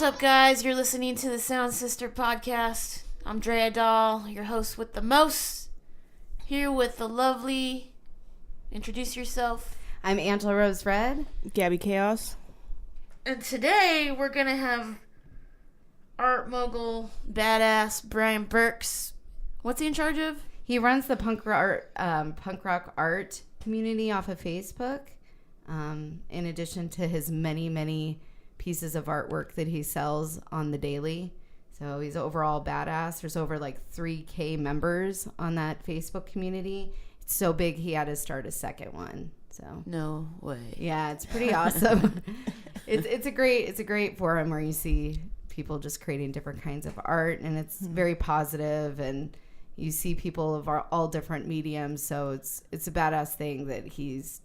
What's up, guys? You're listening to the Sound Sister podcast. I'm Drea Dahl, your host with the most. Here with the lovely... Introduce yourself. I'm Angela Rose Red. Gabby Chaos. And today we're going to have art mogul, badass Brian Burks. What's he in charge of? He runs the punk rock art community off of Facebook. In addition to his many pieces of artwork that he sells on the daily. So he's overall badass. There's over like 3K members on that Facebook community. It's so big he had to start a second one. So no way. Yeah, it's pretty awesome. It's a great forum where you see people just creating different kinds of art, and it's very positive, and you see people of all different mediums. So it's a badass thing that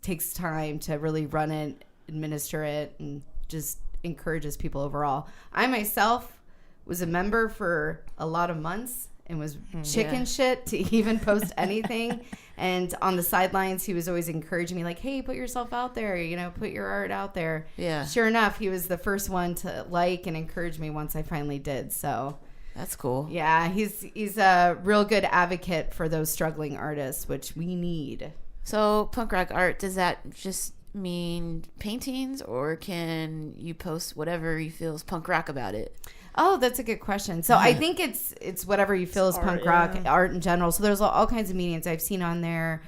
takes time to really run it, administer it, and just encourages people overall. I myself was a member for a lot of months and was chicken shit to even post anything. And on the sidelines, he was always encouraging me like, hey, put yourself out there, put your art out there. Yeah. Sure enough, he was the first one to like and encourage me once I finally did. So that's cool. Yeah, he's a real good advocate for those struggling artists, which we need. So punk rock art, does that just mean paintings, or can you post whatever you feel is punk rock about it? Oh, that's a good question. So I think it's whatever you feel is punk rock, art in general. So there's all kinds of mediums I've seen on there.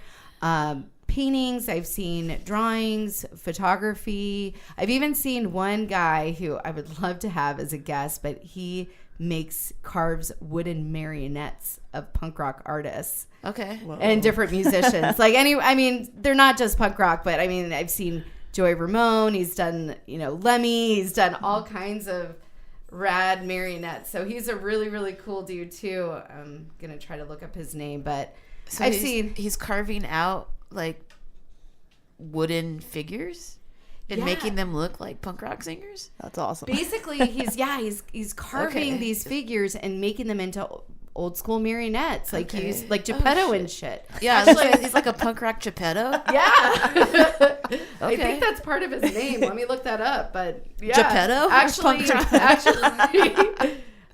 Paintings, I've seen drawings, photography. I've even seen one guy who I would love to have as a guest, but he carves wooden marionettes of punk rock artists. Okay. Whoa. And different musicians. They're not just punk rock, but I've seen Joey Ramone. He's done, Lemmy. He's done all kinds of rad marionettes. So he's a really, really cool dude too. I'm going to try to look up his name, but so he's carving out like wooden figures and making them look like punk rock singers. That's awesome. Basically, he's carving these figures and making them into old school marionettes, like Geppetto and shit. Yeah, he's like a punk rock Geppetto. Yeah. I think that's part of his name. Let me look that up. But yeah, Geppetto.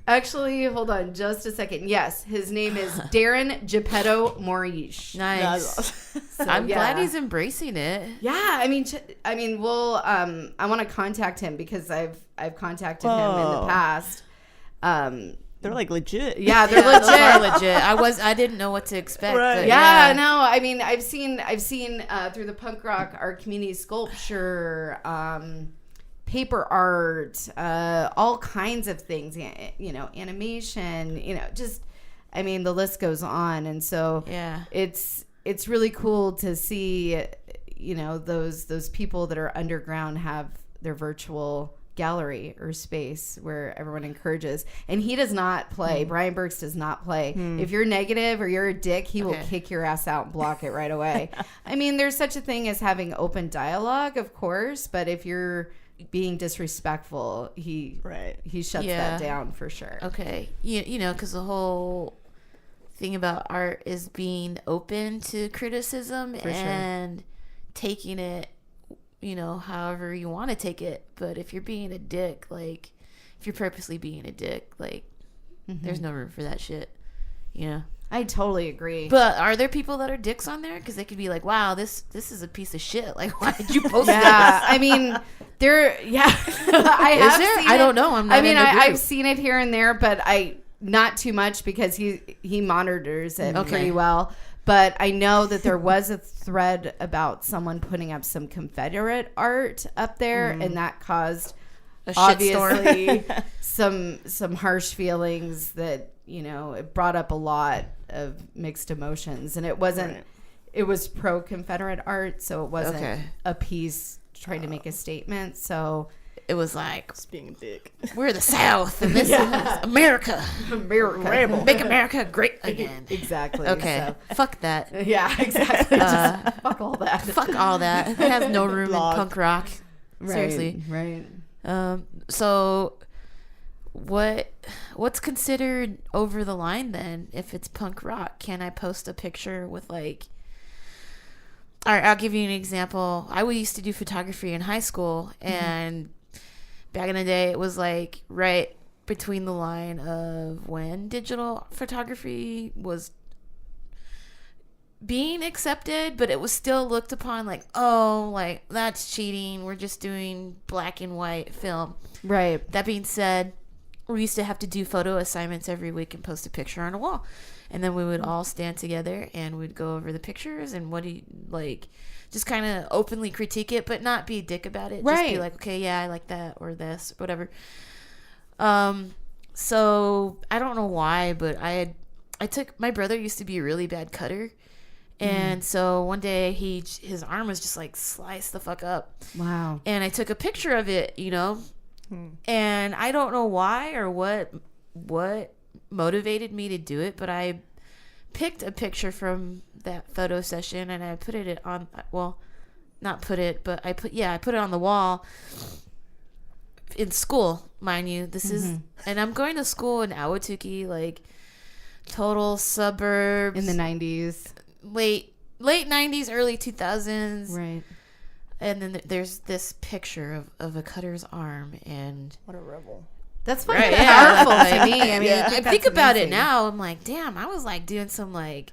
Actually, hold on just a second. Yes, his name is Darren Geppetto Maurice. Nice. So, I'm glad he's embracing it. Yeah, I we'll I want to contact him because I've contacted him in the past. They're like legit. Yeah, they're legit. They're legit. I didn't know what to expect. Right. But No. I've seen through the punk rock art community sculpture, paper art, all kinds of things. Animation. The list goes on, and so it's really cool to see, those people that are underground have their virtual gallery or space where everyone encourages. And he does not play. Brian Burks does not play. If you're negative or you're a dick, he will kick your ass out and block it right away. There's such a thing as having open dialogue, of course, but if you're being disrespectful, he shuts that down for sure. Okay. Because the whole thing about art is being open to criticism and taking it however you want to take it. But if you're being a dick, like if you're purposely being a dick, like there's no room for that shit. I totally agree. But are there people that are dicks on there? Because they could be like, wow, this is a piece of shit. Like, why did you post this? There, I have seen I don't know. I'm not in the group. I've seen it here and there, but not too much because he monitors it pretty well. But I know that there was a thread about someone putting up some Confederate art up there, and that caused obviously some harsh feelings that, it brought up a lot of mixed emotions. And it wasn't, it was pro-Confederate art, so it wasn't a piece trying to make a statement. So it was like, just being a dick. We're the South, and this is America. Make America great again. Exactly. Okay. So. Fuck that. Yeah, exactly. Just fuck all that. Fuck all that. It has no room in punk rock. Seriously. Right. So what's considered over the line then if it's punk rock? Can I post a picture with like... All right, I'll give you an example. I used to do photography in high school, and back in the day, it was like right between the line of when digital photography was being accepted, but it was still looked upon like, oh, like that's cheating. We're just doing black and white film. Right. That being said, we used to have to do photo assignments every week and post a picture on a wall. And then we would all stand together and we'd go over the pictures and what do you like, just kind of openly critique it, but not be a dick about it. Right. Just be like, okay, yeah, I like that or this, or whatever. So I don't know why, but my brother used to be a really bad cutter. And so one day his arm was just like sliced the fuck up. Wow. And I took a picture of it, and I don't know why or what motivated me to do it, but I picked a picture from that photo session and I put it on, well, not put it, but I put it on the wall in school, mind you. This is, and I'm going to school in Ahwatukee, like total suburbs. In the 90s. Late 90s, early 2000s. Right. And then there's this picture of a cutter's arm, and What a rebel. That's fucking Right, yeah. powerful to me. I mean, I think that's about it amazing. now. I'm like, damn, I was like doing some like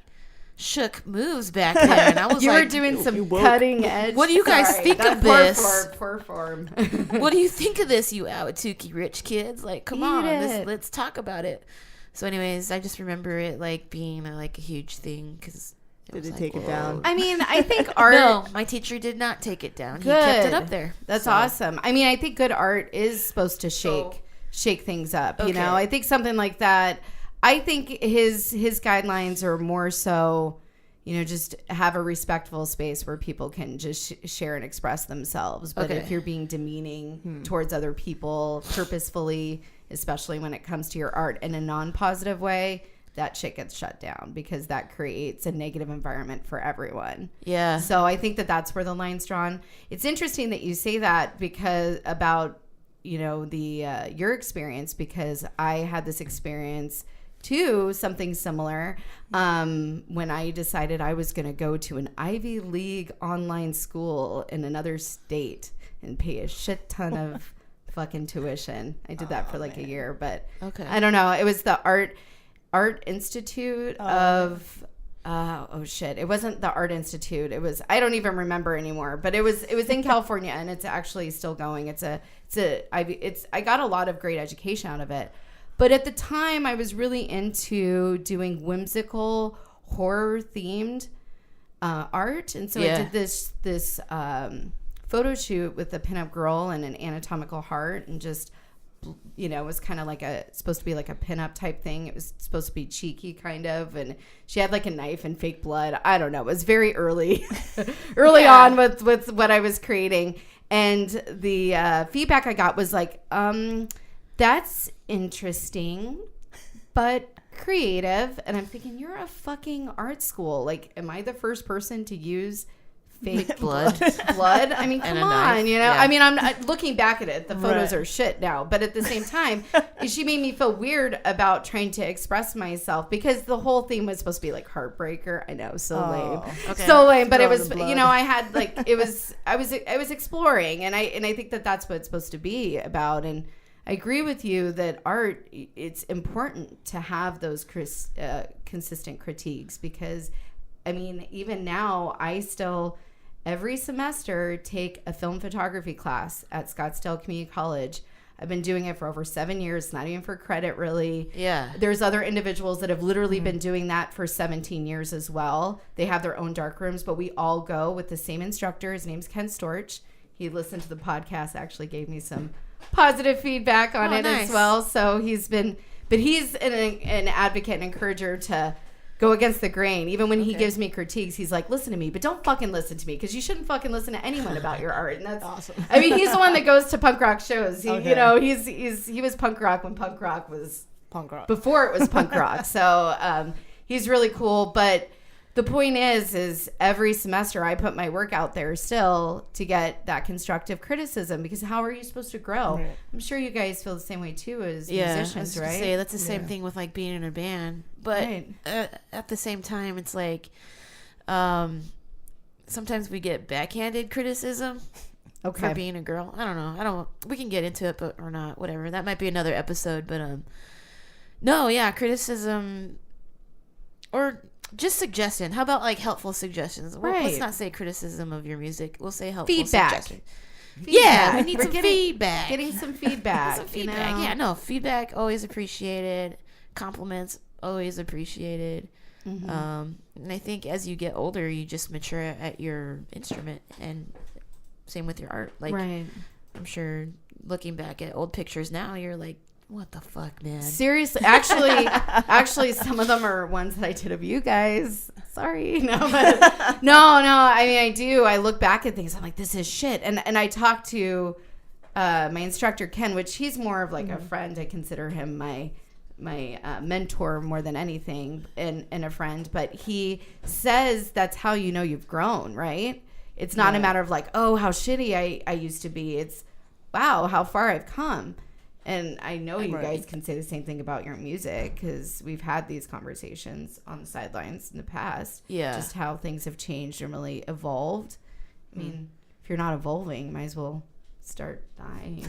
shook moves back then. And I was You like, were doing you some woke. cutting edge. What do you guys Sorry, think that of this? Poor form. what do you think of this, you Ahwatukee rich kids? Like, come Eat on, it. let's talk about it. So, anyways, I just remember it like being a huge thing because. Did they take it down? I mean, I think art. No, my teacher did not take it down. He kept it up there. That's So, awesome. I mean, I think good art is supposed to shake things up. You know, I think something like that. I think his guidelines are more so, just have a respectful space where people can just share and express themselves. But if you're being demeaning towards other people purposefully, especially when it comes to your art in a non-positive way, that shit gets shut down because that creates a negative environment for everyone. Yeah. So I think that's where the line's drawn. It's interesting that you say that because about, your experience, because I had this experience too, something similar, when I decided I was going to go to an Ivy League online school in another state and pay a shit ton of fucking tuition. I did that for like a year, but I don't know. It was the Art Institute of it wasn't the Art Institute. It was, I don't even remember anymore, but it was in California and it's actually still going. I got a lot of great education out of it. But at the time I was really into doing whimsical horror themed art. And so I did this photo shoot with a pinup girl and an anatomical heart and just, it was kind of like supposed to be like a pinup type thing. It was supposed to be cheeky kind of. And she had like a knife and fake blood. I don't know. It was very early on with what I was creating. And the feedback I got was like, that's interesting, but creative. And I'm thinking, you're a fucking art school. Like, am I the first person to use fake blood? I mean, come on, Yeah. I mean, I'm looking back at it. The photos are shit now, but at the same time, she made me feel weird about trying to express myself because the whole theme was supposed to be like heartbreaker. I know, so lame, so lame. But it was, I had like I was exploring, and I think that's what it's supposed to be about. And I agree with you that art, it's important to have those consistent critiques because, I mean, even now I still every semester take a film photography class at Scottsdale Community College. I've been doing it for over 7 years, not even for credit really. Yeah. There's other individuals that have literally been doing that for 17 years as well. They have their own dark rooms, but we all go with the same instructor. His name's Ken Storch. He listened to the podcast, actually gave me some positive feedback on it as well. So he's an advocate and encourager to go against the grain. Even when he gives me critiques, he's like, listen to me, but don't fucking listen to me because you shouldn't fucking listen to anyone about your art. And that's awesome. I mean, he's the one that goes to punk rock shows. He, he was punk rock when punk rock was punk rock before it was punk rock. So he's really cool. But the point is every semester I put my work out there still to get that constructive criticism because how are you supposed to grow? Right. I'm sure you guys feel the same way too as musicians, right? Say, that's the same thing with like being in a band. But at the same time, it's like sometimes we get backhanded criticism. Okay. for being a girl. I don't know. We can get into it, but or not. Whatever. That might be another episode. But no, yeah, criticism or just suggestion. How about like helpful suggestions? Well, Right. let's not say criticism of your music. We'll say helpful Feedback. suggestions. Yeah, we need We're some getting- feedback. Getting some feedback. Some feedback. You know? Yeah, no, feedback always appreciated. Compliments always appreciated. Mm-hmm. And I think as you get older, you just mature at your instrument, and same with your art. Like, Right. I'm sure looking back at old pictures now, you're like, what the fuck, man? Seriously, actually, some of them are ones that I did of you guys. Sorry, no, but no. I mean, I do. I look back at things. I'm like, this is shit. And I talked to my instructor Ken, which he's more of like a friend. I consider him my mentor more than anything, and a friend. But he says that's how you know you've grown, right? It's not a matter of like, oh, how shitty I used to be. It's wow, how far I've come. And I know you guys can say the same thing about your music, because we've had these conversations on the sidelines in the past. Yeah. Just how things have changed and really evolved. I mean, if you're not evolving, you might as well start dying.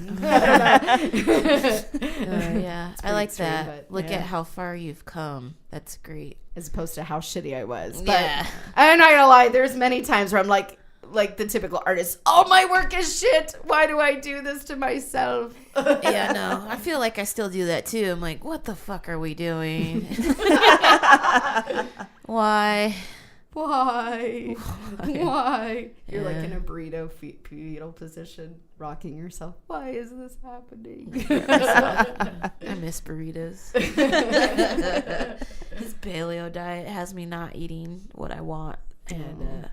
Yeah, I like extreme, that. but, Look yeah. at how far you've come. That's great. As opposed to how shitty I was. But Yeah. I'm not gonna lie, there's many times where I'm like the typical artist, oh, my work is shit. Why do I do this to myself? Yeah, no, I feel like I still do that too. I'm like, what the fuck are we doing? Why? Why? You're like Yeah. in a burrito fetal position, rocking yourself. Why is this happening? I miss burritos. This paleo diet has me not eating what I want. And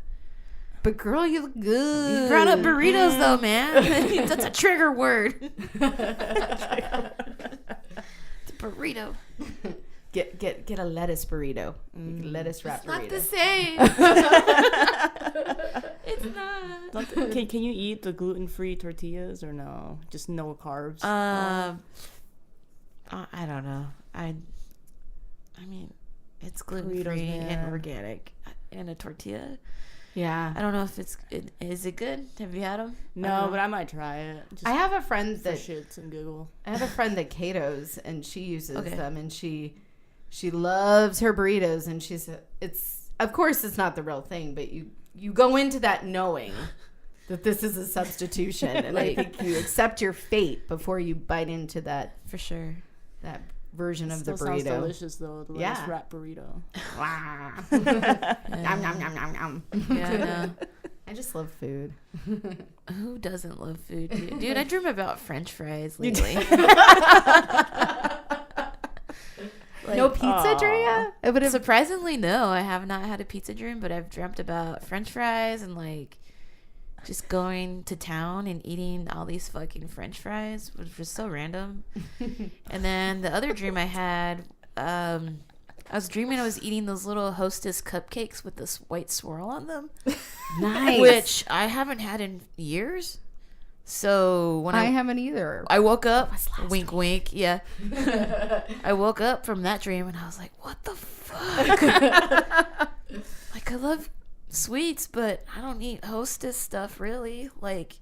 But girl, you look good. you brought up burritos though, man. That's a trigger word. The burrito. Get a lettuce burrito. Lettuce wrap burrito. Not the same. It's not. Can you eat the gluten-free tortillas or no? Just no carbs. I don't know. I mean, it's gluten free man. and organic and a tortilla. Yeah. I don't know if is it good? Have you had them? No, but I might try it. Just I have a friend for that shits and giggle. I have a friend that catos, and she uses Okay. them, and she loves her burritos, and it's of course it's not the real thing, but you go into that knowing that this is a substitution, and I think you accept your fate before you bite into that For sure. version of the Still sounds burrito. delicious though. The lettuce wrap burrito. Nom, nom, nom, nom, nom. Yeah, I know. I just love food. Who doesn't love food? Dude, I dream about French fries lately. Like, No pizza, Drea? It would have. surprisingly, no. I have not had a pizza dream, but I've dreamt about French fries and like just going to town and eating all these fucking French fries, which was so random. And then the other dream I had, I was dreaming I was eating those little Hostess cupcakes with this white swirl on them, Nice. which I haven't had in years. So when I haven't either. I woke up, wink, wink, yeah. I woke up from that dream and I was like, what the fuck? Like, I love sweets, but I don't eat Hostess stuff, really. Like,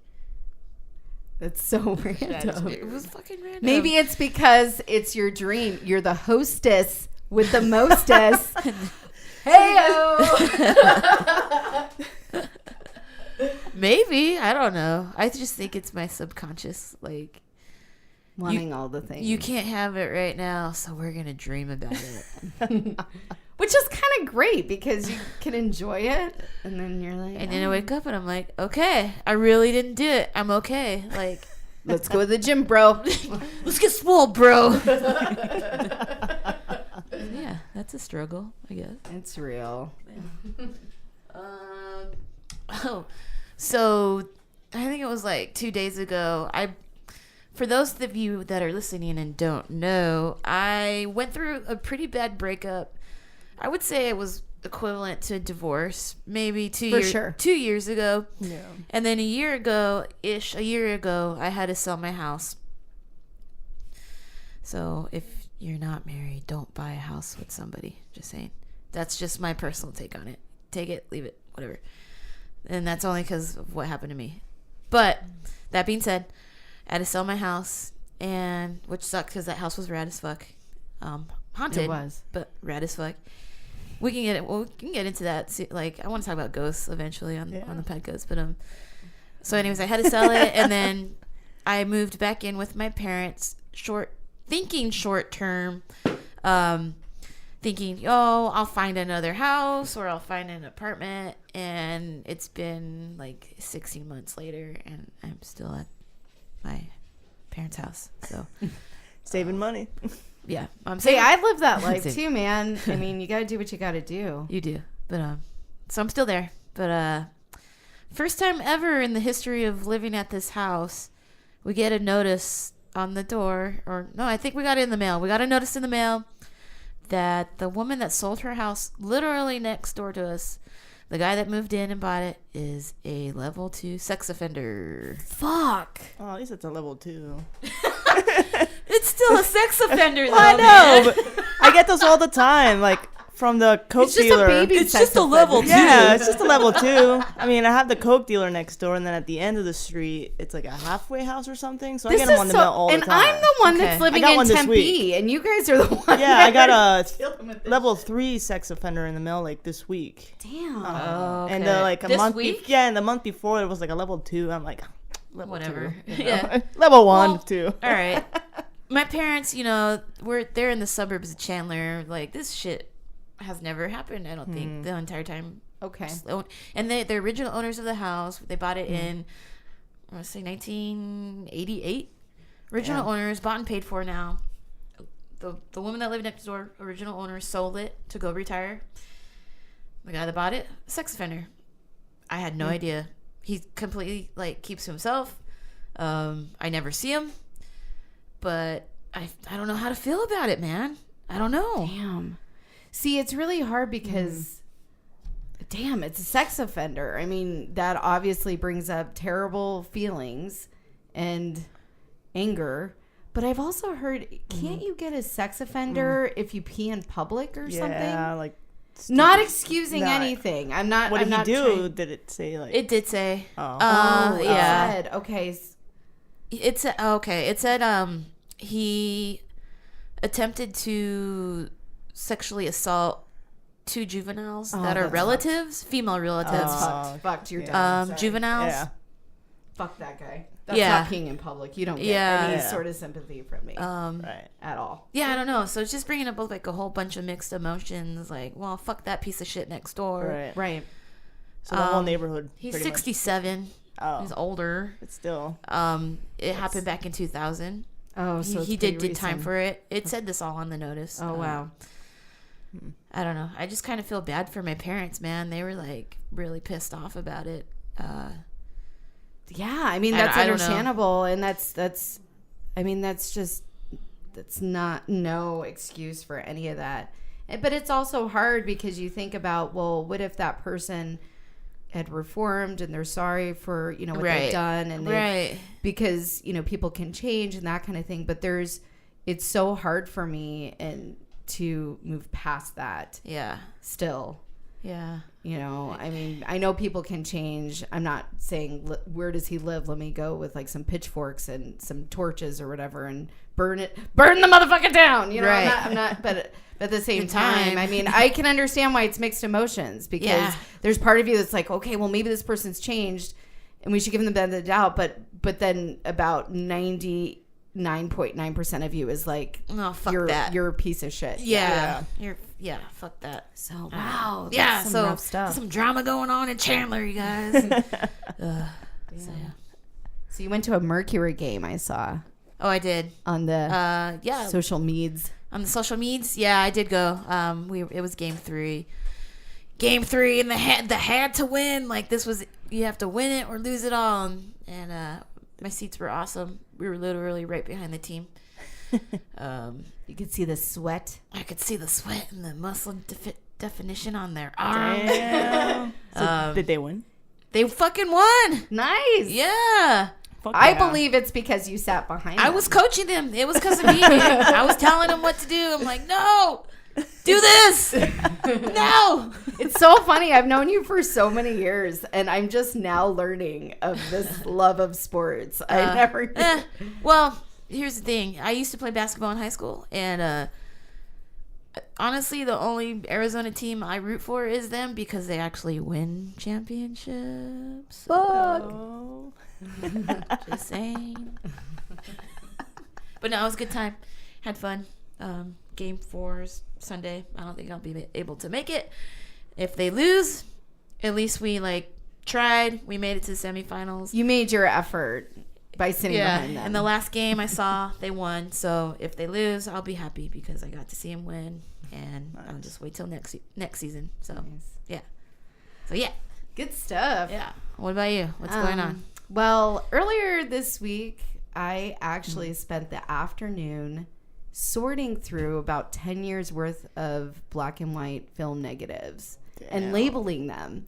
It's so random. it was fucking random. Maybe it's because it's your dream. You're the hostess with the mostess. Hey-o! Maybe. I don't know. I just think it's my subconscious. Like, Wanting all the things. you can't have it right now, so we're going to dream about it. Which is kind of great because you can enjoy it. And then you're like, And then I wake up and I'm like, okay, I really didn't do it. I'm okay. Like, let's go to the gym, bro. let's get swole, bro. Yeah, that's a struggle, I guess. It's real. So I think it was like 2 days ago. For those of you that are listening and don't know, I went through a pretty bad breakup. I would say it was equivalent to a divorce, maybe 2 For years, sure. 2 years ago. Yeah. And then a year ago, I had to sell my house. So if you're not married, don't buy a house with somebody. Just saying. That's just my personal take on it. Take it, leave it, whatever. And that's only because of what happened to me. But that being said, I had to sell my house, and which sucked because that house was rad as fuck. Haunted. It was. But rad as fuck. We can get into that. Like, I want to talk about ghosts eventually on the podcast. But so anyways, I had to sell it, and then I moved back in with my parents. Short term, thinking, I'll find another house or I'll find an apartment, and it's been like 16 months later, and I'm still at my parents' house. So saving money. Yeah, Hey, I live that life too, man. I mean, you got to do what you got to do. You do, but so I'm still there. But first time ever in the history of living at this house, we get a notice on the door, or no, I think we got it in the mail. We got a notice in the mail that the woman that sold her house literally next door to us, the guy that moved in and bought it, is a level 2 sex offender. Fuck. Oh, at least it's a level 2. It's still a sex offender, though. I know, but I get those all the time. Like, from the coke dealer. It's just a level 2. Yeah, it's just a level 2. I mean, I have the coke dealer next door, and then at the end of the street, it's like a halfway house or something. So I get them on the mail all the time. And I'm the one that's living in Tempe, and you guys are the one. Yeah, I got a level 3 sex offender in the mail like this week. Damn. Okay. And like a this month. week? And the month before it was like a level 2. I'm like, level whatever. 2, Yeah. level 1, 2. All right. My parents, they're in the suburbs of Chandler. Like, this shit has never happened, I don't think, the entire time. Okay. And the original owners of the house, they bought it in, I want to say 1988. Original owners, bought and paid for now. The woman that lived next door, original owners, sold it to go retire. The guy that bought it, sex offender. I had no idea. He completely, keeps to himself. I never see him. But I don't know how to feel about it, man. I don't know. Damn. See, it's really hard because, damn, it's a sex offender. I mean, that obviously brings up terrible feelings and anger. But I've also heard, can't you get a sex offender if you pee in public or something? Yeah, like. Not excusing anything. I'm not. What I'm did he not do? trying. Did it say like? It did say. Oh. Yeah. It said, okay. It said, okay. It said he attempted to sexually assault 2 juveniles that are relatives, female relatives. That's fucked. You're done. Juveniles. Yeah. Fuck that guy. That's not peeing in public. You don't get any sort of sympathy from me Right. at all. Yeah, I don't know. So it's just bringing up both a whole bunch of mixed emotions. Like, well, fuck that piece of shit next door. Right. So the whole neighborhood. He's 67. Oh. He's older. But still. It happened back in 2000. Oh, so he did time for it. It said this all on the notice. Oh, wow. I don't know. I just kind of feel bad for my parents, man. They were really pissed off about it. Yeah, I mean that's understandable, and that's not no excuse for any of that. But it's also hard because you think about, well, what if that person had reformed and they're sorry for what they've done, and because people can change and that kind of thing. But it's so hard for me and to move past that. Yeah. Still. Yeah. I mean, I know people can change. I'm not saying where does he live? Let me go with some pitchforks and some torches or whatever and burn the motherfucker down. Right. I'm not, but at the same time, I mean, I can understand why it's mixed emotions because there's part of you that's like, okay, well, maybe this person's changed and we should give them the benefit of the doubt. But then about 99.9% of you is like, oh, fuck you're a piece of shit. Yeah. Fuck that. So, wow. That's some rough stuff. Some drama going on in Chandler, you guys. So you went to a Mercury game, I saw. Oh, I did. On the social medias. On the social medias? Yeah, I did go. It was game 3. Game 3 and the had to win. This was, you have to win it or lose it all. And my seats were awesome. We were literally right behind the team. You could see the sweat. I could see the sweat and the muscle definition on their arm. Damn. So did they win? They fucking won. Nice. Yeah. I believe it's because you sat behind them. I was coaching them. It was because of me. I was telling them what to do. I'm like, no. Do this! No! It's so funny. I've known you for so many years, and I'm just now learning of this love of sports. I never knew. Well, here's the thing. I used to play basketball in high school, and honestly, the only Arizona team I root for is them because they actually win championships. Oh. Just saying. But no, it was a good time. Had fun. Game 4's Sunday. I don't think I'll be able to make it. If they lose, at least we tried. We made it to the semifinals. You made your effort by sitting behind them. And the last game I saw, they won. So if they lose, I'll be happy because I got to see them win. And I'll just wait till next season. So yeah. So yeah. Good stuff. Yeah. What about you? What's going on? Well, earlier this week, I actually spent the afternoon sorting through about 10 years worth of black and white film negatives and labeling them.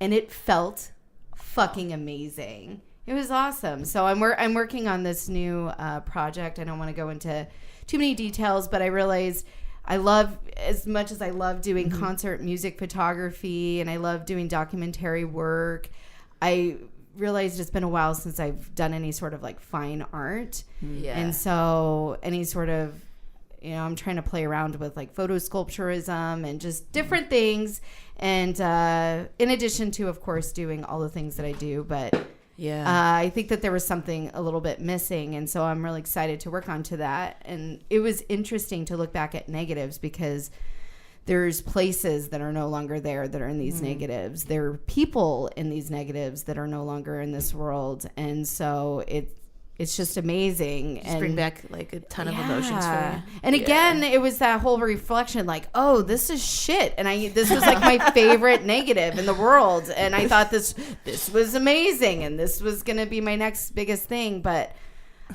And it felt fucking amazing. It was awesome. So I'm working on this new project. I don't want to go into too many details, but I realized as much as I love doing concert music photography and I love doing documentary work, I realized it's been a while since I've done any sort of fine art. Yeah. And so any sort of, I'm trying to play around with photo sculpturism and just different things. And in addition to, of course, doing all the things that I do, but I think that there was something a little bit missing. And so I'm really excited to work onto that. And it was interesting to look back at negatives because there's places that are no longer there that are in these negatives. There are people in these negatives that are no longer in this world. And so it's just amazing. Just bring back a ton of emotions for you. And again, it was that whole reflection oh, this is shit. And this was my favorite negative in the world. And I thought this was amazing. And this was going to be my next biggest thing. But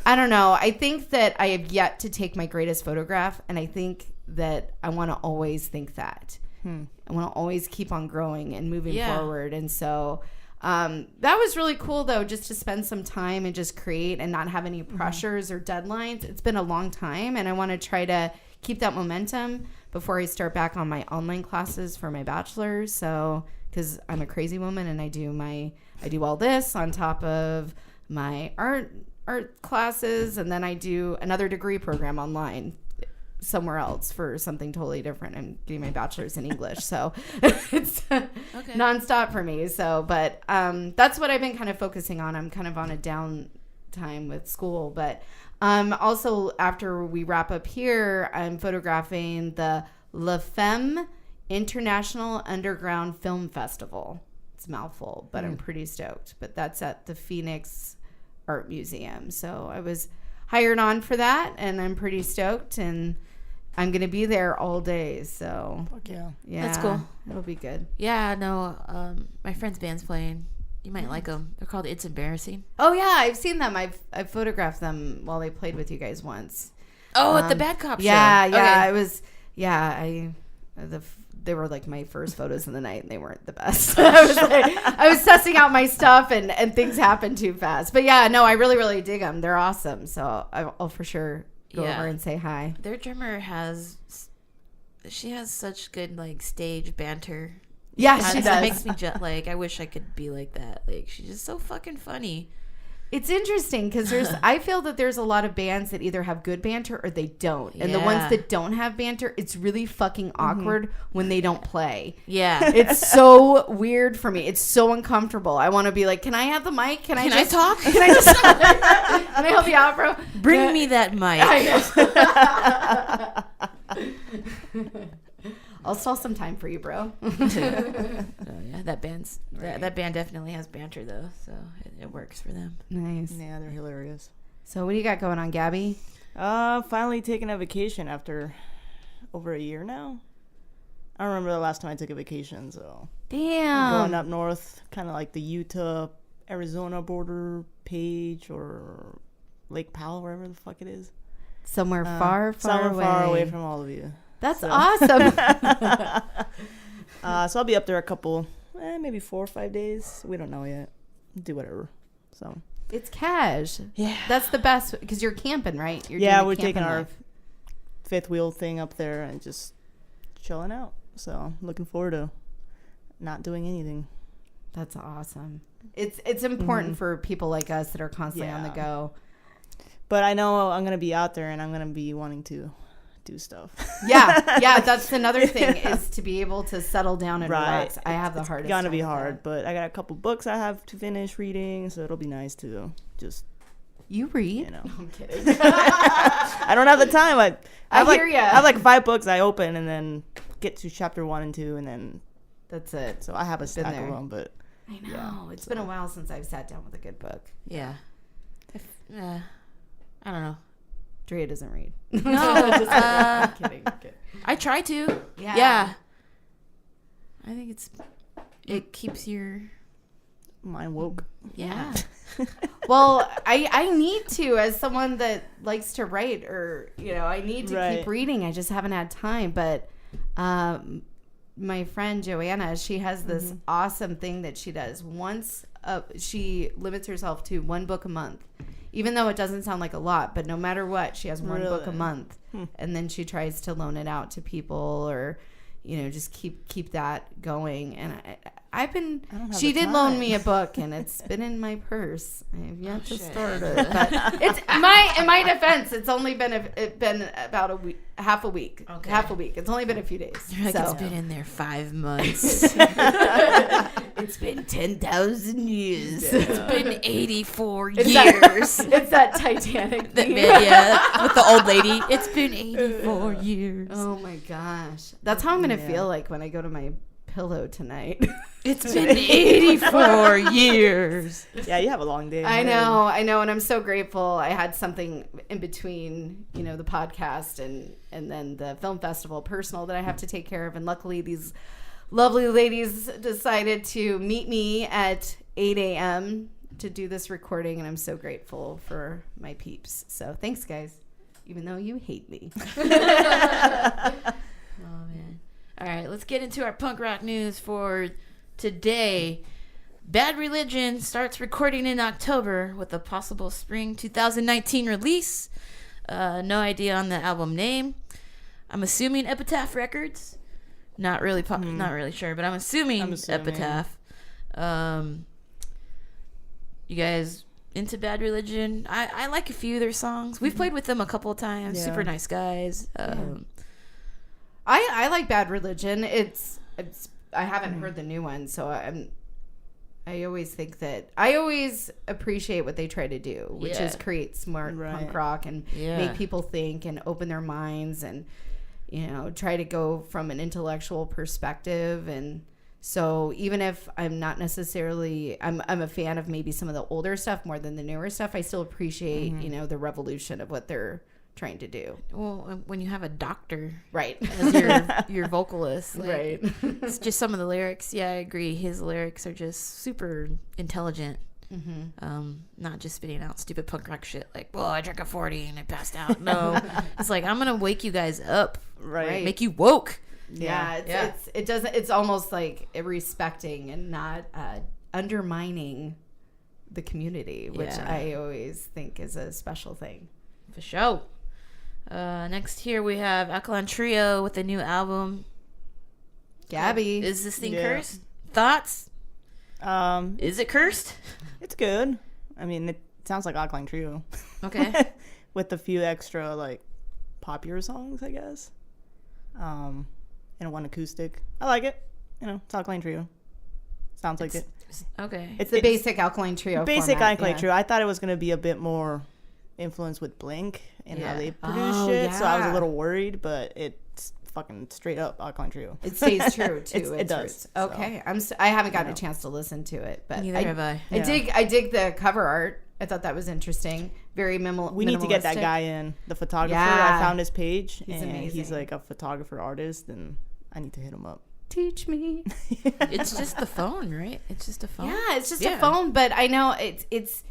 I don't know. I think that I have yet to take my greatest photograph. And I think that I want to always think that. I want to always keep on growing and moving forward. And so that was really cool, though, just to spend some time and just create and not have any pressures or deadlines. It's been a long time, and I want to try to keep that momentum before I start back on my online classes for my bachelor's. So, because I'm a crazy woman and I do all this on top of my art classes, and then I do another degree program online somewhere else for something totally different. I'm getting my bachelor's in English, so it's nonstop for me. So, but that's what I've been kind of focusing on. I'm kind of on a down time with school, but also after we wrap up here, I'm photographing the La Femme International Underground Film Festival. It's a mouthful, but I'm pretty stoked. But that's at the Phoenix Art Museum. So I was hired on for that, and I'm pretty stoked, and I'm going to be there all day. So fuck yeah. That's cool. It'll be good. Yeah, no, my friend's band's playing. You might like them. They're called It's Embarrassing. Oh yeah, I've seen them. I've photographed them while they played with you guys once. Oh, at the Bad Cop show. Yeah. Okay. It was. Yeah, they were my first photos of the night, and they weren't the best. I was sussing out my stuff, and things happened too fast. But yeah, no, I really, really dig them. They're awesome. So I'll for sure go over and say hi. Their drummer has such good stage banter. Yeah, she does. It makes me I wish I could be like that. She's just so fucking funny. It's interesting because I feel that there's a lot of bands that either have good banter or they don't. And the ones that don't have banter, it's really fucking awkward when they don't play. Yeah. It's so weird for me. It's so uncomfortable. I want to be like, can I have the mic? Can I talk? Can I just can I help you out, bro? Bring me that mic. I'll stall some time for you, bro. Yeah, that band definitely has banter though, so it works for them. Nice. Yeah, they're hilarious. So what do you got going on, Gabby? Finally taking a vacation after over a year now. I don't remember the last time I took a vacation, so damn. Going up north, kind of like the Utah, Arizona border page or Lake Powell, wherever the fuck it is. Somewhere far away from all of you. That's awesome. So I'll be up there a couple, maybe 4 or 5 days. We don't know yet. Do whatever. So it's cash. Yeah, that's the best because you're camping, right? We're taking our fifth wheel thing up there and just chilling out. So looking forward to not doing anything. That's awesome. It's important for people like us that are constantly on the go. But I know I'm gonna be out there, and I'm gonna be wanting to do stuff. Yeah. That's another thing, is to be able to settle down and relax. I have the hardest. It's gonna be hard, but I got a couple books I have to finish reading, so it'll be nice to just. You read? You know. I'm kidding. I don't have the time. I hear ya. I have like 5 books I open and then get to chapter 1 and 2, and then that's it. So I have a stack of them, but I know it's been a while since I've sat down with a good book. Yeah. I don't know. Drea doesn't read. No, I'm kidding. I try to. Yeah. I think it keeps your mind woke. Yeah. Well, I need to, as someone that likes to write, or I need to keep reading. I just haven't had time. But my friend Joanna, she has this awesome thing that she does. She limits herself to 1 book a month, even though it doesn't sound like a lot. But no matter what, she has 1 book a month, and then she tries to loan it out to people, or just keep that going. And she did loan me a book, and it's been in my purse. I have yet to start it. But it's in my defense, it's only been about a week, half a week. Okay. Half a week. It's only been a few days. It's been in there 5 months. It's been 10,000 years. It's been 84 It's years. It's that Titanic thing. Yeah, with the old lady. It's been 84 years. Oh my gosh. That's how I'm going to feel like when I go to my pillow tonight. It's been 84 years. Yeah, you have a long day. I know. And I'm so grateful. I had something in between, the podcast and then the film festival personal that I have to take care of. And luckily these lovely ladies decided to meet me at 8 a.m. to do this recording. And I'm so grateful for my peeps. So thanks, guys, even though you hate me. Oh, man. All right, let's get into our punk rock news for today. Bad Religion starts recording in October with a possible spring 2019 release. No idea on the album name. I'm assuming Epitaph Records. Not really not really sure, but I'm assuming Epitaph. You guys into Bad Religion? I like a few of their songs. We've played with them a couple of times. Yeah. Super nice guys. I like Bad Religion. It's I haven't heard the new one, so I always think that I always appreciate what they try to do, which is create smart punk rock and make people think and open their minds and try to go from an intellectual perspective. And so even if I'm not necessarily I'm a fan of maybe some of the older stuff more than the newer stuff, I still appreciate the revolution of what they're trying to do. Well, when you have a doctor as your vocalist, right? It's just some of the lyrics. Yeah, I agree. His lyrics are just super intelligent. Not just spitting out stupid punk rock shit like, well, I drank a 40 and I passed out. No, it's like, I'm gonna wake you guys up, right? Make you woke. It's almost like respecting and not undermining the community, which I always think is a special thing. For sure. Next here we have Alkaline Trio with a new album. Gabby, is this thing cursed? Thoughts? Is it cursed? It's good. I mean, it sounds like Alkaline Trio. Okay. With a few extra like popular songs, I guess. And one acoustic. I like it. It's Alkaline Trio. Sounds like it. Okay. It's the basic Alkaline Trio. Basic Alkaline Trio. I thought it was gonna be a bit more influence with Blink and how they produce shit, so I was a little worried, but it's fucking straight up Alkaline Trio. It stays true too. It does. Okay, I haven't gotten a chance to listen to it, but neither have I. I dig the cover art. I thought that was interesting. Very minimal. We need to get that guy in, the photographer. I found his page. He's amazing. He's like a photographer artist, and I need to hit him up. Teach me. It's just the phone, right? It's just a phone. Yeah, it's just a phone, but I know it's.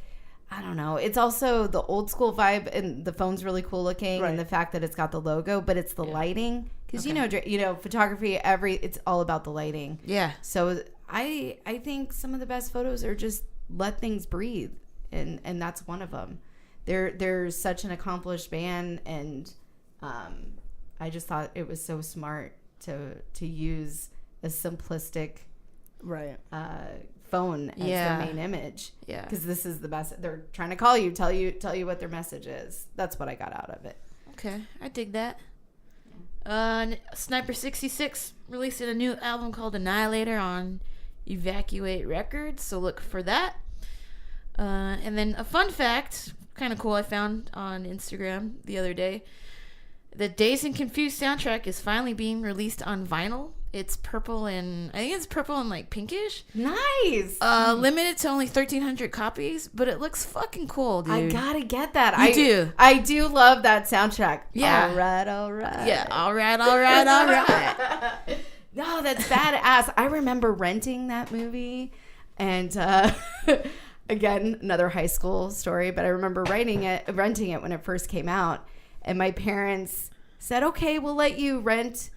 I don't know. It's also the old school vibe, and the phone's really cool looking, and the fact that it's got the logo, but it's the lighting, because photography. It's all about the lighting. Yeah. So I think some of the best photos are just let things breathe, and that's one of them. They're such an accomplished band, and I just thought it was so smart to use a simplistic Right. phone as their main image. Yeah. Because this is the best. They're trying to call you, tell you what their message is. That's what I got out of it. Okay, I dig that. Sniper 66 released a new album called Annihilator on Evacuate Records, so look for that. And then a fun fact, kind of cool, I found on Instagram the other day. The Dazed and Confused soundtrack is finally being released on vinyl. It's purple and I think it's purple and like pinkish. Nice. Limited to only 1,300 copies, but it looks fucking cool, dude. I gotta get that. I do love that soundtrack. Yeah. All right. Yeah. All right. No, that's badass. I remember renting that movie, and again, another high school story. But I remember renting it when it first came out, and my parents said, "Okay, we'll let you rent."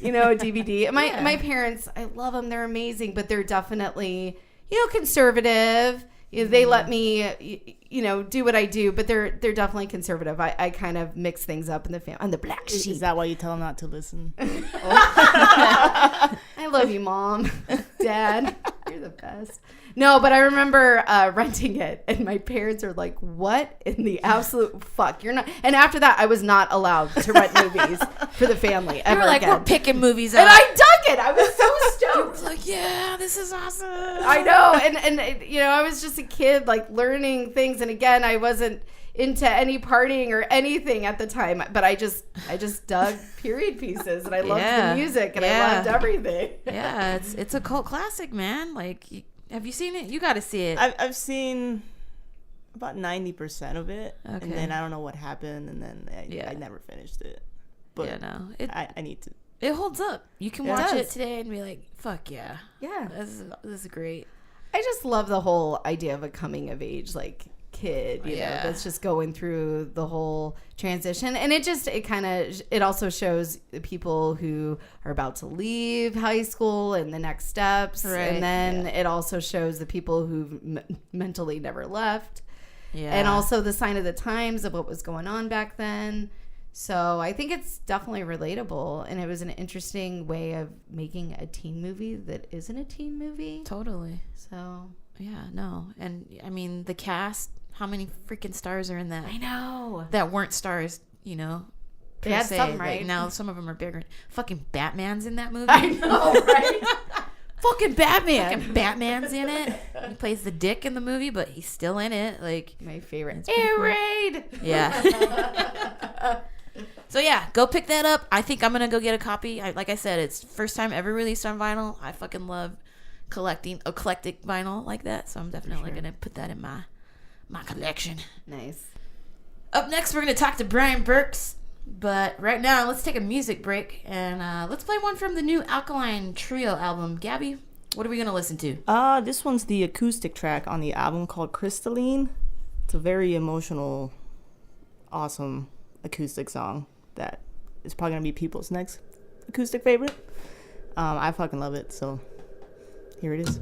A DVD. And my parents, I love them. They're amazing, but they're definitely, conservative. They let me, do what I do, but they're definitely conservative. I kind of mix things up in the family. I'm the black sheep. Is that why you tell them not to listen? I love you, Mom, Dad. You're the best. No, but I remember renting it, and my parents are like, "What in the absolute fuck? You're not." And after that, I was not allowed to rent movies for the family ever They were like, again. "We're picking movies out," and I dug it. I was so stoked. like, "Yeah, this is awesome." I know, and I was just a kid, like learning things, and again, I wasn't into any partying or anything at the time, but I just dug period pieces, and I loved the music, and I loved everything. Yeah, it's a cult classic, man. Like, have you seen it? You got to see it. I've seen about 90% of it, Okay. and then I don't know what happened, and then I never finished it. But yeah, no, I need to. it holds up. You can watch it today and be like, "Fuck yeah, Yeah, this is great." I just love the whole idea of a coming of age like kid, you know, that's just going through the whole transition, and it also shows the people who are about to leave high school and the next steps, and then it also shows the people who mentally never left, and also the sign of the times of what was going on back then. So I think it's definitely relatable, and it was an interesting way of making a teen movie that isn't a teen movie. Totally. So yeah, no, and I mean the cast. How many freaking stars are in that? I know. That weren't stars, They had some, right? Like, now some of them are bigger. Fucking Batman's in that movie. I know, right? Fucking Batman. Fucking Batman's in it. He plays the dick in the movie, but he's still in it. Like, my favorite. Air cool. raid. Yeah. So yeah, go pick that up. I think I'm gonna go get a copy. Like I said, it's first time ever released on vinyl. I fucking love collecting eclectic vinyl like that, so I'm definitely gonna put that in my collection. Nice. Up next, we're going to talk to Brian Burks. But right now, let's take a music break. And let's play one from the new Alkaline Trio album. Gabby, what are we going to listen to? This one's the acoustic track on the album called Crystalline. It's a very emotional, awesome acoustic song that is probably going to be people's next acoustic favorite. I fucking love it, so here it is.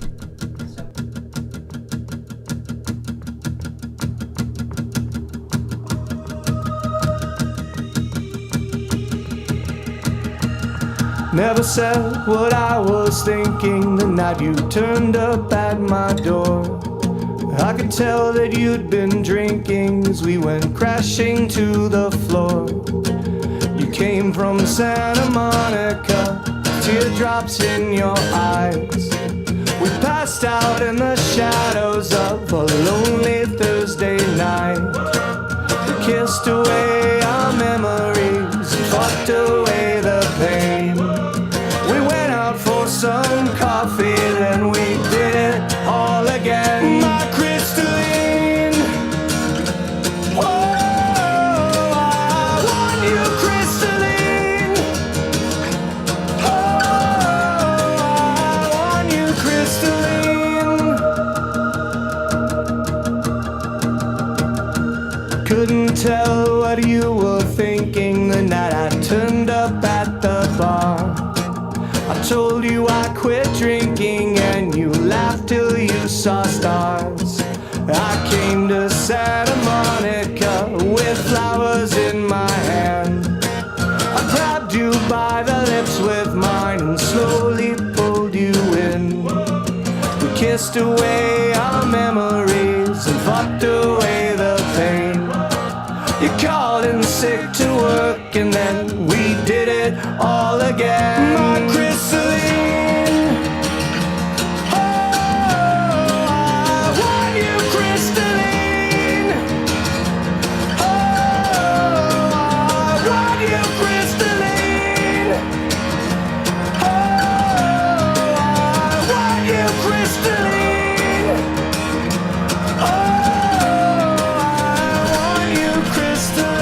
Never said what I was thinking the night you turned up at my door. I could tell that you'd been drinking as we went crashing to the floor. You came from Santa Monica, teardrops in your eyes. We passed out in the shadows of a lonely Thursday night. We kissed away our memories and fucked away the pain. We went out for some coffee, then we did it all again. My crystalline, oh, I want you crystalline, oh, I want you crystalline. Couldn't tell what you were thinking the night I turned up at the bar. I told you I quit drinking and you laughed till you saw stars. I came to Santa Monica with flowers in my hand. I grabbed you by the lips with kissed away our memories and fucked away the pain. You called in sick to work and then we did it all again. My crystalline, oh, I want you crystalline. Oh, I want you crystalline. Oh, I want you crystalline. Oh, I want you crystalline.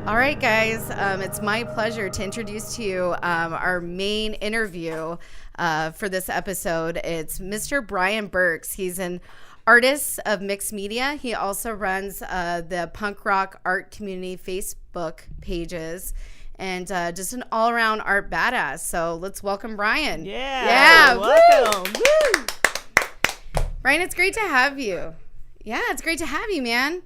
All right, guys, it's my pleasure to introduce to you our main interview for this episode. It's Mr. Brian Burks. He's an artist of mixed media. He also runs the punk rock art community Facebook pages and just an all-around art badass. So let's welcome Brian. Yeah. Welcome. Woo! Brian, it's great to have you. Yeah, it's great to have you, man.